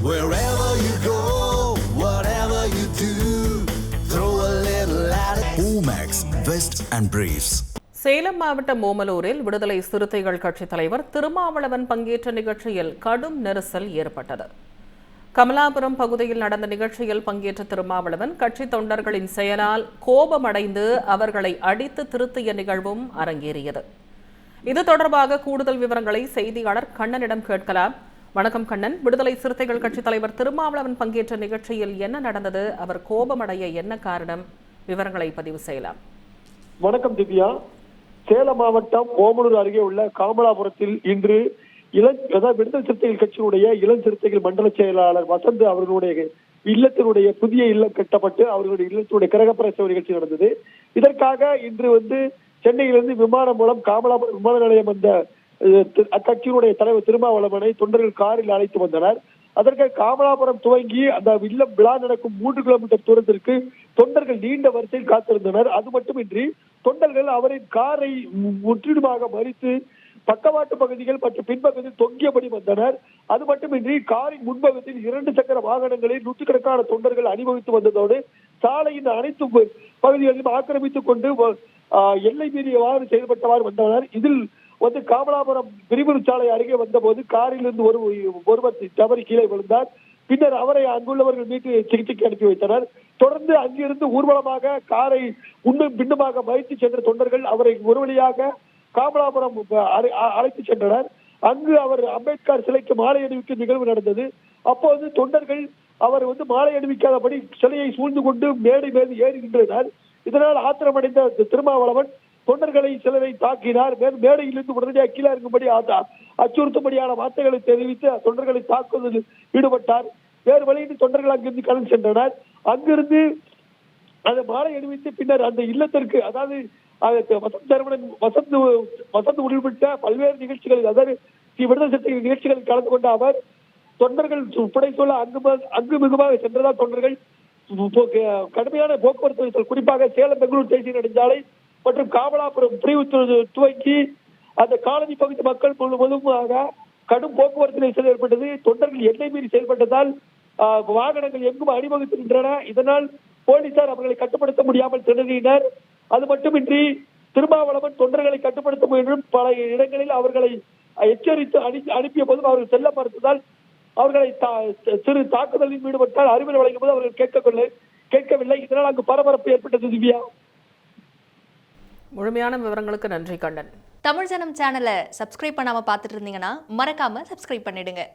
Wherever you go, whatever you do, throw a little at it. Omax, Vest and Briefs. Salem மாவட்டம் ஓமலூரில் விடுதலை சிறுத்தைகள் கட்சித் தலைவர் திருமாவளவன் பங்கேற்ற நிகழ்ச்சியில் கடும் நெரிசல் ஏற்பட்டது. கமலாபுரம் பகுதியில் நடந்த நிகழ்ச்சியில் பங்கேற்ற திருமாவளவன் கட்சி தொண்டர்களின் செயலால் கோபமடைந்து அவர்களை அடித்து திருத்திய நிகழ்வும் அரங்கேறியது. இது தொடர்பாக கூடுதல் விவரங்களை செய்தியாளர் கண்ணனிடம் கேட்கலாம். வணக்கம் கண்ணன். விடுதலை சிறுத்தைகள் கட்சித் தலைவர் திருமாவளவன் பங்கேற்ற நிகழ்ச்சியில் என்ன நடந்தது? அவர் கோபமடைய என்ன காரணம்? விவரங்களை பதிவு செய்யலாம். வணக்கம் திவ்யா. சேலம் மாவட்டம் ஓமலூர் அருகே உள்ள காமலாபுரத்தில் இன்று விடுதலை சிறுத்தைகள் கட்சியினுடைய இளம் சிறுத்தைகள் மண்டல செயலாளர் வசந்த் அவர்களுடைய இல்லத்தினுடைய புதிய இல்லம் கட்டப்பட்டு அவர்களுடைய இல்லத்தினுடைய கிரகப்பிரவேச நிகழ்ச்சி நடந்தது. இதற்காக இன்று சென்னையிலிருந்து விமானம் மூலம் காமலாபுரம் விமான நிலையம் வந்த அக்கட்சியினுடைய தலைவர் திருமாவளவனை தொண்டர்கள் காரில் அழைத்து வந்தனர். அதற்கு காமலாபுரம் துவங்கி அந்த இல்லம் விழா நடக்கும் 3 கிலோமீட்டர் தூரத்திற்கு தொண்டர்கள் நீண்ட வரிசையில் காத்திருந்தனர். அது மட்டுமின்றி தொண்டர்கள் அவரின் காரை முற்றிலுமாக மறித்து பக்கவாட்டு பகுதிகள் மற்றும் பின்பகுதியில் தொங்கியபடி வந்தனர். அது மட்டுமின்றி காரின் முன்பகுதியில் 2 சக்கர வாகனங்களில் நூற்றுக்கணக்கான தொண்டர்கள் அணிவகுத்து வந்ததோடு சாலையின் அனைத்து பகுதிகளிலும் ஆக்கிரமித்துக் கொண்டு எல்லை மீறியவாறு செயல்பட்டவாறு வந்தனர். இதில் காமலாபுரம் பிரிவு சாலை அருகே வந்தபோது காரில் இருந்து ஒருவர் தவறி கீழே விழுந்தார். பின்னர் அவரை அங்குள்ளவர்கள் மீட்டு சிகிச்சைக்கு அனுப்பி வைத்தனர். தொடர்ந்து அங்கிருந்து ஊர்வலமாக காரை முன்னும் பின்னுமாக மறித்து சென்ற தொண்டர்கள் அவரை ஒரு வழியாக காமலாபுரம் அழைத்து சென்றனர். அங்கு அவர் அம்பேத்கர் சிலைக்கு மாலை அணிவிக்கும் நிகழ்வு நடந்தது. அப்போது தொண்டர்கள் அவர் மாலை அணிவிக்காதபடி சிலையை சூழ்ந்து கொண்டு மேடை மீது ஏறி நின்றனர். இதனால் ஆத்திரமடைந்த திருமாவளவன் தொண்டர்களை சிலரை தாக்கினார். மேடையிலிருந்து உடனடியாக கீழே இருக்கும்படி அச்சுறுத்தும்படியான வார்த்தைகளை தெரிவித்து தொண்டர்களை தாக்குவதில் ஈடுபட்டார். வேறு வழியில் தொண்டர்கள் அங்கிருந்து கலந்து சென்றனர். அங்கிருந்து அந்த மாலை அணிவித்து பின்னர் அந்த இல்லத்திற்கு, அதாவது வசந்த் உள்ளிட்ட பல்வேறு நிகழ்ச்சிகளில், அதாவது விடுதலை சிறுத்தைகள் நிகழ்ச்சிகளில் கலந்து கொண்ட அவர் தொண்டர்கள் புடை சொல்ல அங்கு மிகுமாக சென்றதால் தொண்டர்கள் கடுமையான போக்குவரத்து நெரிசல், குறிப்பாக சேலம் பெங்களூர் தேசிய நெடுஞ்சாலை மற்றும் காமலாபுரம் பிரிவு துவங்கி அந்த காலனி பகுதி மக்கள் முழுவதுமாக கடும் போக்குவரத்து நெரிசல் ஏற்பட்டது. தொண்டர்கள் எல்லை மீறி செயல்பட்டதால் வாகனங்கள் எங்கும் அணிவகுத்து நின்றன. இதனால் போலீசார் அவர்களை கட்டுப்படுத்த முடியாமல் திணறினர். அது மட்டுமின்றி திருமாவளவன் தொண்டர்களை கட்டுப்படுத்த முயன்றும் பல இடங்களில் அவர்களை எச்சரித்து அனுப்பிய போதும் அவர்கள் செல்ல மறுத்ததால் அவர்களை சிறு தாக்குதலில் ஈடுபட்டால் அறிவுரை வழங்கும் போது அவர்கள் கேட்கவில்லை. இதனால் அங்கு பரபரப்பு ஏற்பட்டது. திவ்யா, முழுமையான விவரங்களுக்கு நன்றி கண்ணன். தமிழ் ஜனம் சேனலை சப்ஸ்கிரைப் பண்ணாம பார்த்துட்டு இருந்தீங்கன்னா மறக்காம சப்ஸ்கிரைப் பண்ணிடுங்க.